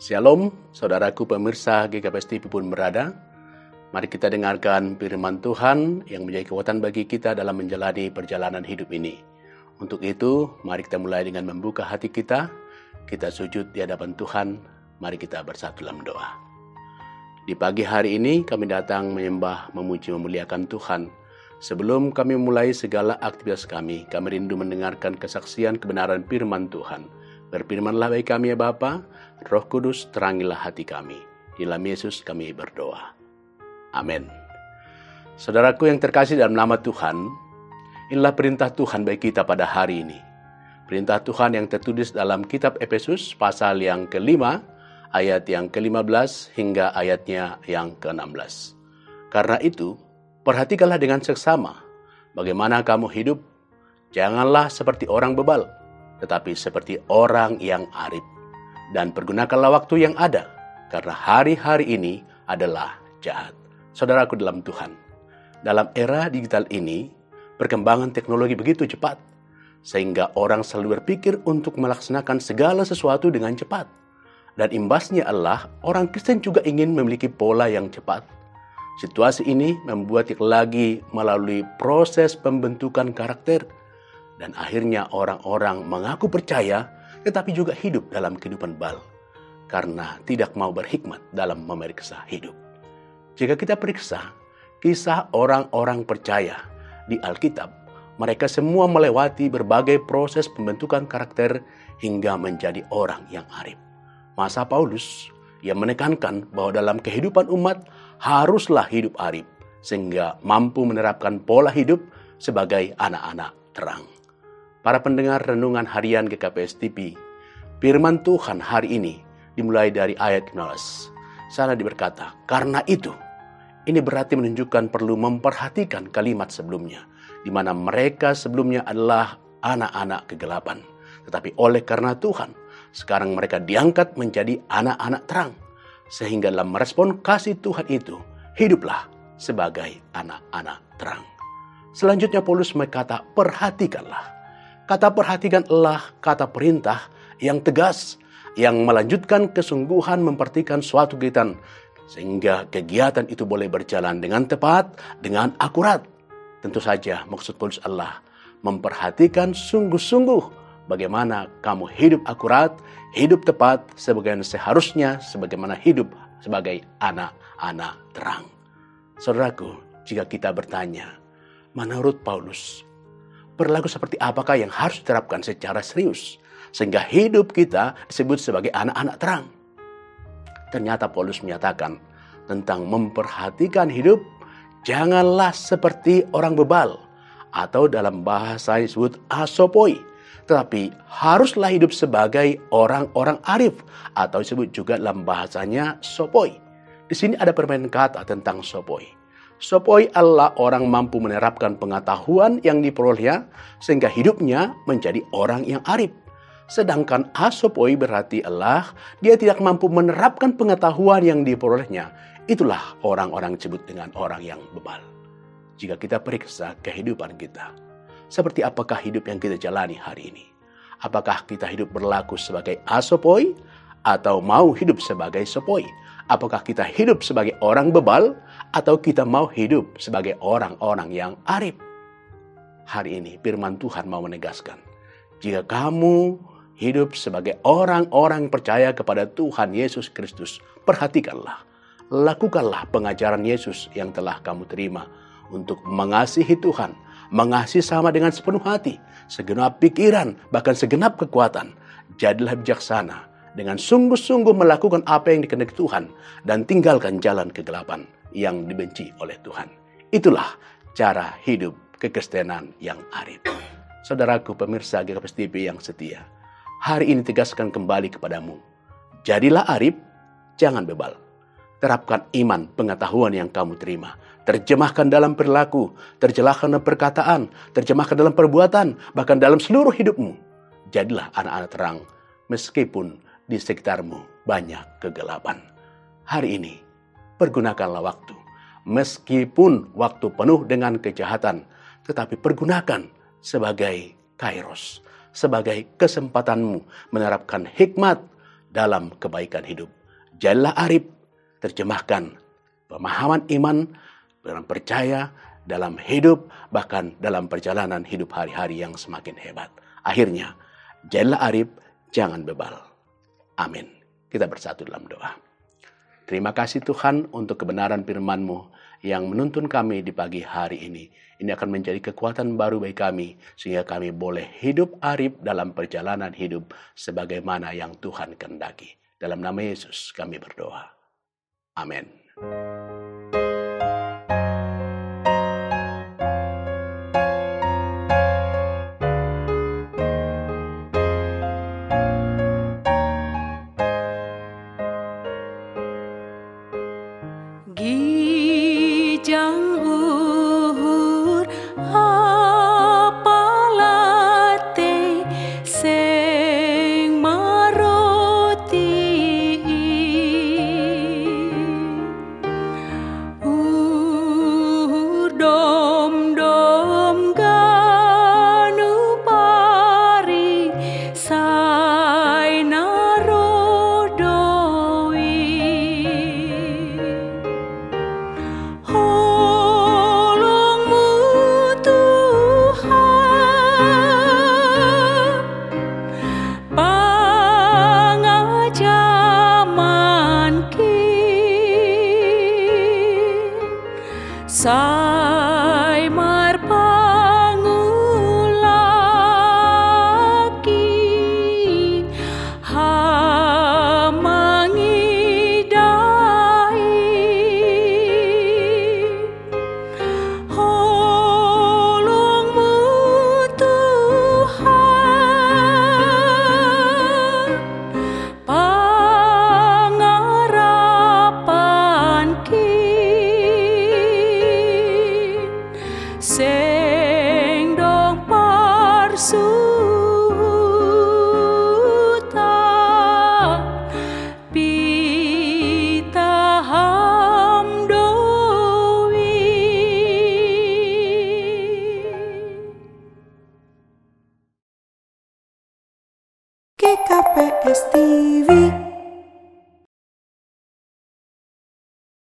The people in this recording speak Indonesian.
Shalom, saudaraku pemirsa GKPS TV pun berada. Mari kita dengarkan firman Tuhan yang menjadi kekuatan bagi kita dalam menjalani perjalanan hidup ini. Untuk itu, mari kita mulai dengan membuka hati kita. Kita sujud di hadapan Tuhan. Mari kita bersatu dalam doa. Di pagi hari ini kami datang menyembah, memuji, memuliakan Tuhan. Sebelum kami mulai segala aktivitas kami rindu mendengarkan kesaksian kebenaran firman Tuhan. Berfirmanlah bagi kami ya Bapa, Roh Kudus terangilah hati kami. Di dalam Yesus kami berdoa. Amin. Saudaraku yang terkasih dalam nama Tuhan, inilah perintah Tuhan bagi kita pada hari ini. Perintah Tuhan yang tertulis dalam kitab Efesus pasal yang ke-5, ayat yang ke-15 hingga ayatnya yang ke-16. Karena itu, perhatikanlah dengan seksama bagaimana kamu hidup. Janganlah seperti orang bebal, tetapi seperti orang yang arif. Dan pergunakanlah waktu yang ada, karena hari-hari ini adalah jahat. Saudaraku dalam Tuhan, dalam era digital ini, perkembangan teknologi begitu cepat, sehingga orang selalu berpikir untuk melaksanakan segala sesuatu dengan cepat. Dan imbasnya adalah orang Kristen juga ingin memiliki pola yang cepat. Situasi ini membuat lagi melalui proses pembentukan karakter. Dan akhirnya orang-orang mengaku percaya, tetapi juga hidup dalam kehidupan bal. Karena tidak mau berhikmat dalam memeriksa hidup. Jika kita periksa kisah orang-orang percaya di Alkitab, mereka semua melewati berbagai proses pembentukan karakter hingga menjadi orang yang arif. Masa Paulus yang menekankan bahwa dalam kehidupan umat haruslah hidup arif, sehingga mampu menerapkan pola hidup sebagai anak-anak terang. Para pendengar renungan harian GKPS TV, firman Tuhan hari ini dimulai dari ayat 15. Sana berkata, karena itu, ini berarti menunjukkan perlu memperhatikan kalimat sebelumnya, di mana mereka sebelumnya adalah anak-anak kegelapan. Tetapi oleh karena Tuhan, sekarang mereka diangkat menjadi anak-anak terang. Sehingga dalam merespon kasih Tuhan itu, hiduplah sebagai anak-anak terang. Selanjutnya Paulus berkata, perhatikanlah. Kata perhatikan adalah kata perintah yang tegas, yang melanjutkan kesungguhan memperhatikan suatu kegiatan, sehingga kegiatan itu boleh berjalan dengan tepat, dengan akurat. Tentu saja maksud Paulus adalah memperhatikan sungguh-sungguh bagaimana kamu hidup akurat, hidup tepat, sebagaimana seharusnya, sebagaimana hidup sebagai anak-anak terang. Saudaraku, jika kita bertanya, menurut Paulus, perilaku seperti apakah yang harus diterapkan secara serius sehingga hidup kita disebut sebagai anak-anak terang? Ternyata Paulus menyatakan tentang memperhatikan hidup, janganlah seperti orang bebal atau dalam bahasa disebut asopoi, tetapi haruslah hidup sebagai orang-orang arif atau disebut juga dalam bahasanya sopoi. Di sini ada permainan kata tentang sopoi. Sopoi adalah orang mampu menerapkan pengetahuan yang diperolehnya sehingga hidupnya menjadi orang yang arif. Sedangkan asopoi berarti adalah dia tidak mampu menerapkan pengetahuan yang diperolehnya. Itulah orang-orang disebut dengan orang yang bebal. Jika kita periksa kehidupan kita, seperti apakah hidup yang kita jalani hari ini? Apakah kita hidup berlaku sebagai asopoi atau mau hidup sebagai sopoi? Apakah kita hidup sebagai orang bebal atau kita mau hidup sebagai orang-orang yang arif? Hari ini firman Tuhan mau menegaskan, jika kamu hidup sebagai orang-orang yang percaya kepada Tuhan Yesus Kristus, perhatikanlah, lakukanlah pengajaran Yesus yang telah kamu terima untuk mengasihi Tuhan, mengasihi sama dengan sepenuh hati, segenap pikiran, bahkan segenap kekuatan. Jadilah bijaksana dengan sungguh-sungguh melakukan apa yang dikehendaki Tuhan dan tinggalkan jalan kegelapan yang dibenci oleh Tuhan. Itulah cara hidup kekristenan yang arif. Saudaraku pemirsa GKPS TV yang setia, hari ini tegaskan kembali kepadamu. Jadilah arif, jangan bebal. Terapkan iman, pengetahuan yang kamu terima. Terjemahkan dalam perilaku, terjemahkan dalam perkataan, terjemahkan dalam perbuatan, bahkan dalam seluruh hidupmu. Jadilah anak-anak terang, meskipun di sekitarmu banyak kegelapan. Hari ini, pergunakanlah waktu. Meskipun waktu penuh dengan kejahatan, tetapi pergunakan sebagai kairos, sebagai kesempatanmu menerapkan hikmat dalam kebaikan hidup. Jadilah arif, terjemahkan pemahaman iman, dalam percaya, dalam hidup, bahkan dalam perjalanan hidup hari-hari yang semakin hebat. Akhirnya, jadilah arif, jangan bebal. Amin. Kita bersatu dalam doa. Terima kasih Tuhan untuk kebenaran firman-Mu yang menuntun kami di pagi hari ini. Ini akan menjadi kekuatan baru bagi kami, sehingga kami boleh hidup arif dalam perjalanan hidup sebagaimana yang Tuhan kehendaki. Dalam nama Yesus kami berdoa. Amin. Gijang uhur apalate seng maroti dom-dom ganu pari sai narodoi holongmu Tuhan pangajaman sai marpangulaki hamangidai holongmu Tuhan pangarapan seng dong parsuta pitaham doi GKPS TV